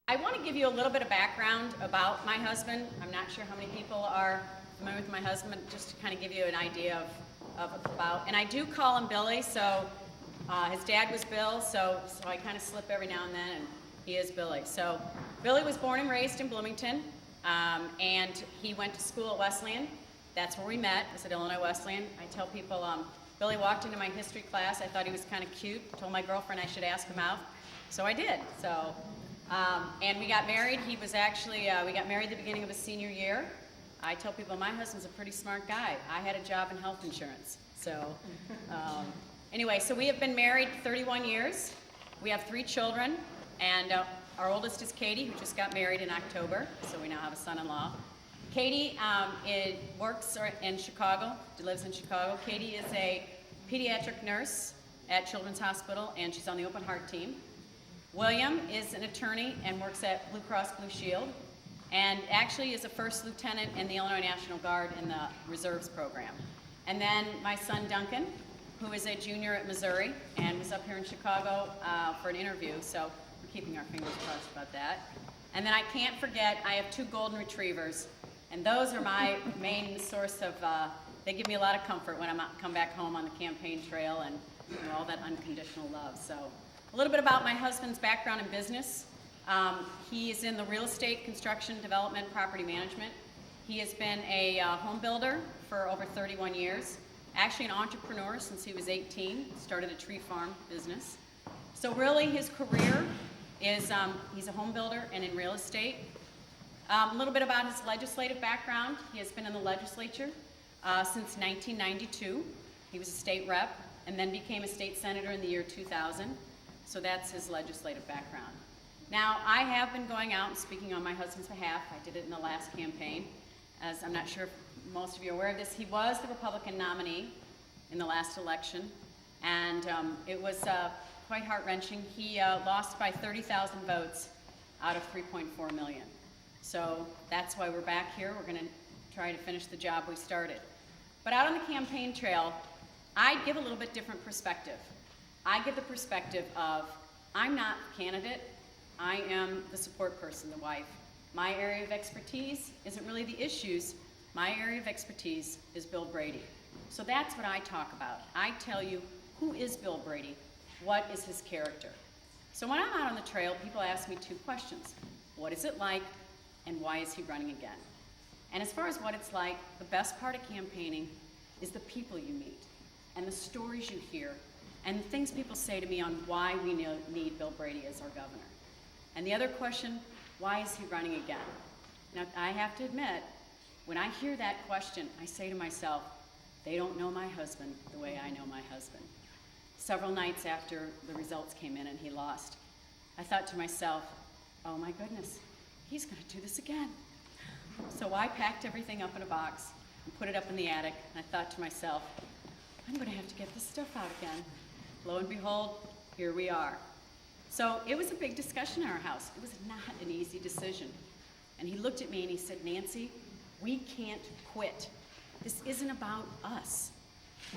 I want to give you a little bit of background about my husband. I'm not sure how many people are familiar with my husband, just to kind of give you an idea of about. And I do call him Billy, so his dad was Bill, so I kind of slip every now and then, and he is Billy. So Billy was born and raised in Bloomington, and he went to school at Wesleyan. That's where we met, was at Illinois Wesleyan. I tell people, Billy walked into my history class. I thought he was kind of cute. Told my girlfriend I should ask him out, so I did. So, and we got married. He was actually, we got married at the beginning of his senior year. I tell people my husband's a pretty smart guy. I had a job in health insurance. So, anyway, so we have been married 31 years. We have 3 children, and our oldest is Katie, who just got married in October, so we now have a son-in-law. Katie works in Chicago, lives in Chicago. Katie is a pediatric nurse at Children's Hospital, and she's on the Open Heart team. William is an attorney and works at Blue Cross Blue Shield, and actually is a first lieutenant in the Illinois National Guard in the Reserves program. And then my son Duncan, who is a junior at Missouri and was up here in Chicago for an interview, so we're keeping our fingers crossed about that. And then I can't forget, I have 2 golden retrievers, and those are my main source of, they give me a lot of comfort when I come back home on the campaign trail and all that unconditional love. So a little bit about my husband's background in business. He is in the real estate, construction, development, property management. He has been a home builder for over 31 years. Actually an entrepreneur since he was 18, started a tree farm business. So really his career is, he's a home builder and in real estate. A little bit about his legislative background. He has been in the legislature since 1992. He was a state rep and then became a state senator in the year 2000. So that's his legislative background. Now, I have been going out and speaking on my husband's behalf. I did it in the last campaign. As I'm not sure if most of you are aware of this, he was the Republican nominee in the last election, and it was quite heart-wrenching. He lost by 30,000 votes out of 3.4 million. So that's why we're back here. We're going to try to finish the job we started. But out on the campaign trail, I give a little bit different perspective. I give the perspective of, I'm not the candidate, I am the support person, the wife. My area of expertise isn't really the issues. My area of expertise is Bill Brady. So that's what I talk about. I tell you, who is Bill Brady? What is his character? So when I'm out on the trail, people ask me 2 questions. What is it like, and why is he running again? And as far as what it's like, the best part of campaigning is the people you meet, and the stories you hear, and the things people say to me on why we need Bill Brady as our governor. And the other question, why is he running again? Now, I have to admit, when I hear that question, I say to myself, they don't know my husband the way I know my husband. Several nights after the results came in and he lost, I thought to myself, oh my goodness, he's going to do this again. So I packed everything up in a box and put it up in the attic, and I thought to myself, I'm going to have to get this stuff out again. Lo and behold, here we are. So it was a big discussion in our house. It was not an easy decision. And he looked at me and he said, Nancy, we can't quit. This isn't about us.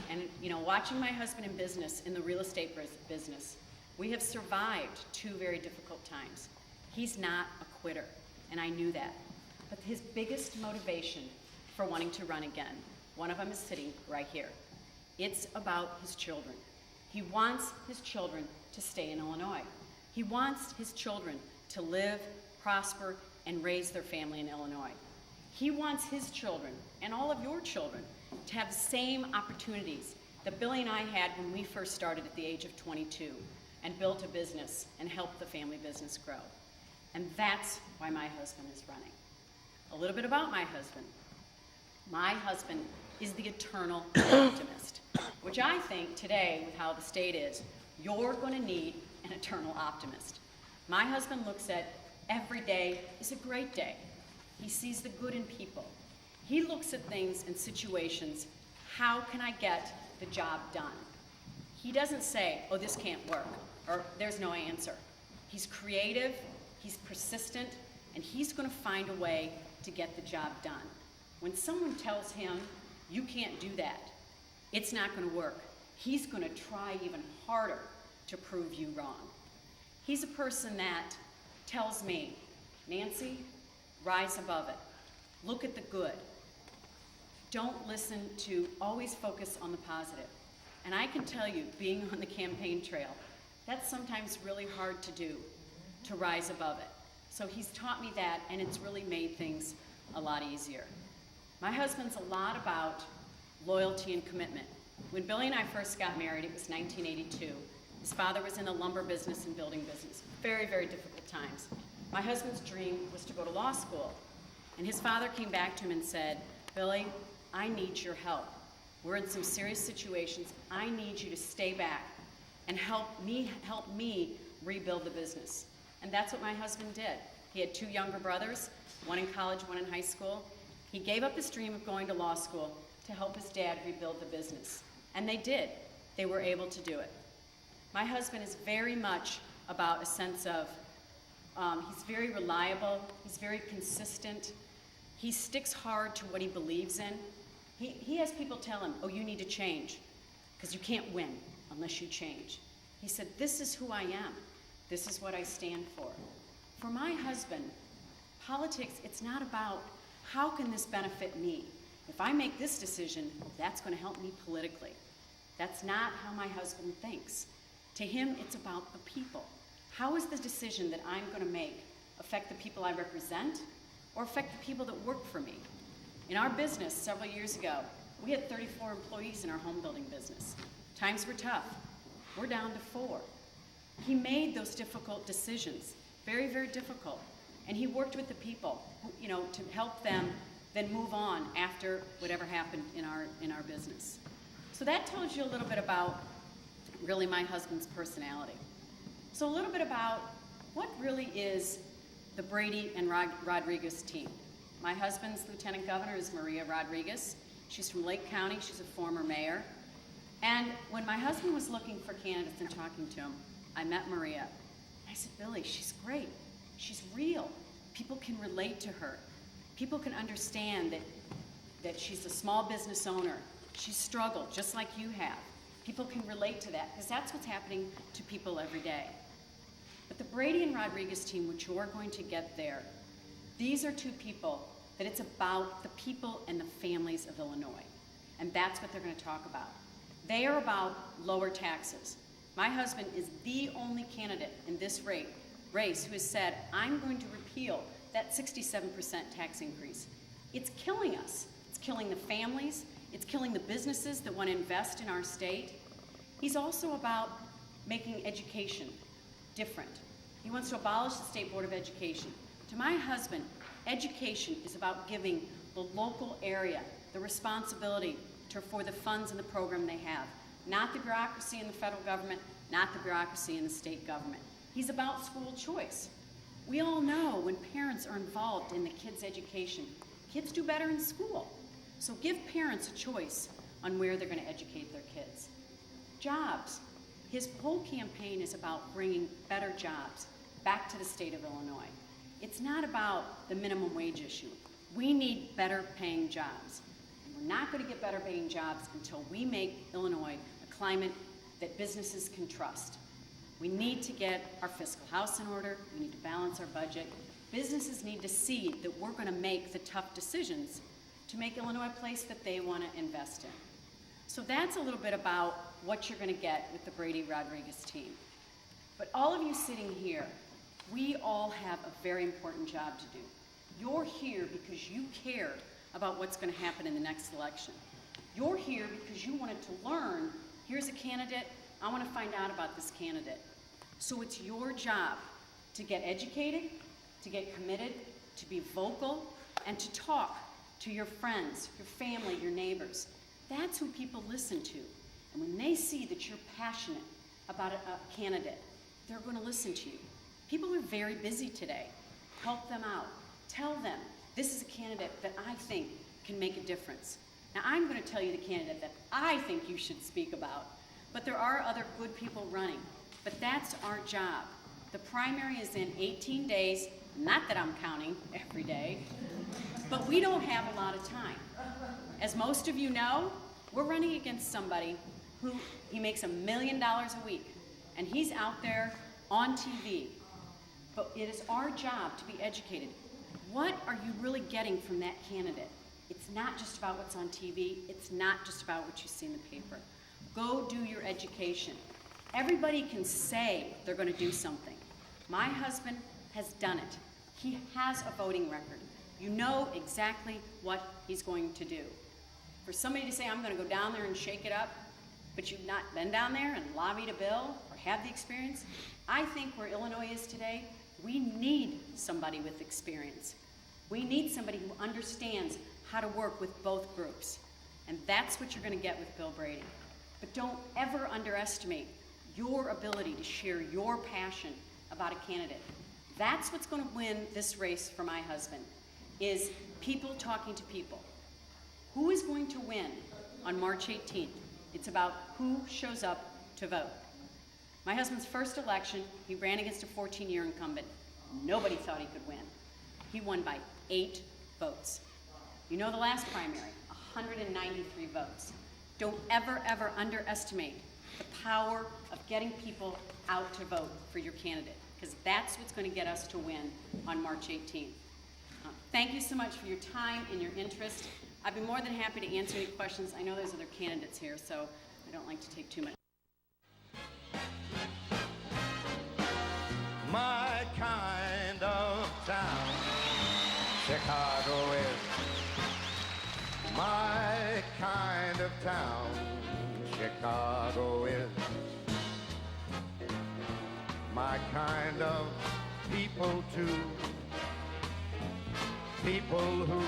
And watching my husband in business, in the real estate business, we have survived 2 very difficult times. He's not a quitter, and I knew that. But his biggest motivation for wanting to run again, one of them is sitting right here. It's about his children. He wants his children to stay in Illinois. He wants his children to live, prosper, and raise their family in Illinois. He wants his children, and all of your children, to have the same opportunities that Billy and I had when we first started at the age of 22 and built a business and helped the family business grow. And that's why my husband is running. A little bit about my husband. My husband is the eternal optimist, which I think today, with how the state is, you're going to need an eternal optimist. My husband looks at every day is a great day. He sees the good in people. He looks at things and situations, how can I get the job done? He doesn't say, oh, this can't work, or there's no answer. He's creative, he's persistent, and he's going to find a way to get the job done. When someone tells him, you can't do that, it's not going to work, he's going to try even harder to prove you wrong. He's a person that tells me, Nancy, rise above it. Look at the good. Don't listen to, always focus on the positive. And I can tell you, being on the campaign trail, that's sometimes really hard to do, to rise above it. So he's taught me that, and it's really made things a lot easier. My husband's a lot about loyalty and commitment. When Billy and I first got married, it was 1982. His father was in the lumber business and building business. Very, very difficult times. My husband's dream was to go to law school. And his father came back to him and said, Billy, I need your help. We're in some serious situations. I need you to stay back and help me rebuild the business. And that's what my husband did. He had 2 younger brothers, one in college, one in high school. He gave up his dream of going to law school to help his dad rebuild the business. And they did. They were able to do it. My husband is very much about a sense of, he's very reliable, he's very consistent, he sticks hard to what he believes in. He has people tell him, oh, you need to change, because you can't win unless you change. He said, this is who I am. This is what I stand for. For my husband, politics, it's not about how can this benefit me. If I make this decision, that's going to help me politically. That's not how my husband thinks. To him, it's about the people. How is the decision that I'm going to make affect the people I represent or affect the people that work for me? In our business several years ago, we had 34 employees in our home building business. Times were tough. We're down to 4. He made those difficult decisions, very, very difficult. And he worked with the people, to help them then move on after whatever happened in our business. So that tells you a little bit about really my husband's personality. So a little bit about what really is the Brady and Rodriguez team. My husband's lieutenant governor is Maria Rodriguez. She's from Lake County. She's a former mayor. And when my husband was looking for candidates and talking to him, I met Maria. I said, Billy, she's great. She's real. People can relate to her. People can understand that she's a small business owner. She's struggled just like you have. People can relate to that because that's what's happening to people every day. But the Brady and Rodriguez team, which you're going to get there, these are 2 people that it's about the people and the families of Illinois. And that's what they're going to talk about. They are about lower taxes. My husband is the only candidate in this race who has said, I'm going to repeal that 67% tax increase. It's killing us. It's killing the families. It's killing the businesses that want to invest in our state. He's also about making education different. He wants to abolish the State Board of Education. To my husband, education is about giving the local area the responsibility for the funds and the program they have, not the bureaucracy in the federal government, not the bureaucracy in the state government. He's about school choice. We all know when parents are involved in the kids' education, kids do better in school. So give parents a choice on where they're going to educate their kids. Jobs. His whole campaign is about bringing better jobs back to the state of Illinois. It's not about the minimum wage issue. We need better paying jobs. And we're not going to get better paying jobs until we make Illinois a climate that businesses can trust. We need to get our fiscal house in order. We need to balance our budget. Businesses need to see that we're going to make the tough decisions to make Illinois a place that they want to invest in. So that's a little bit about what you're going to get with the Brady-Rodriguez team. But all of you sitting here, we all have a very important job to do. You're here because you care about what's going to happen in the next election. You're here because you wanted to learn, here's a candidate, I want to find out about this candidate. So it's your job to get educated, to get committed, to be vocal, and to talk to your friends, your family, your neighbors. That's who people listen to. And when they see that you're passionate about a candidate, they're going to listen to you. People are very busy today. Help them out. Tell them, this is a candidate that I think can make a difference. Now, I'm going to tell you the candidate that I think you should speak about, but there are other good people running. But that's our job. The primary is in 18 days, not that I'm counting every day, but we don't have a lot of time. As most of you know, we're running against somebody who he makes $1 million a week, and he's out there on TV but it is our job to be educated. What are you really getting from that candidate? It's not just about what's on TV. It's not just about what you see in the paper. Go do your education. Everybody can say they're going to do something. My husband has done it. He has a voting record. You know exactly what he's going to do. For somebody to say, I'm going to go down there and shake it up, but you've not been down there and lobbied a bill or have the experience, I think where Illinois is today, we need somebody with experience. We need somebody who understands how to work with both groups. And that's what you're going to get with Bill Brady. But don't ever underestimate your ability to share your passion about a candidate. That's what's going to win this race for my husband, is people talking to people. Who is going to win on March 18th? It's about who shows up to vote. My husband's first election, he ran against a 14-year incumbent. Nobody thought he could win. He won by 8 votes. You know the last primary, 193 votes. Don't ever, ever underestimate the power of getting people out to vote for your candidate, because that's what's going to get us to win on March 18th. Thank you so much for your time and your interest. I'd be more than happy to answer any questions. I know there's other candidates here, so I don't like to take too much. My kind of town, Chicago is. My kind of town, Chicago is. My kind of people too, people who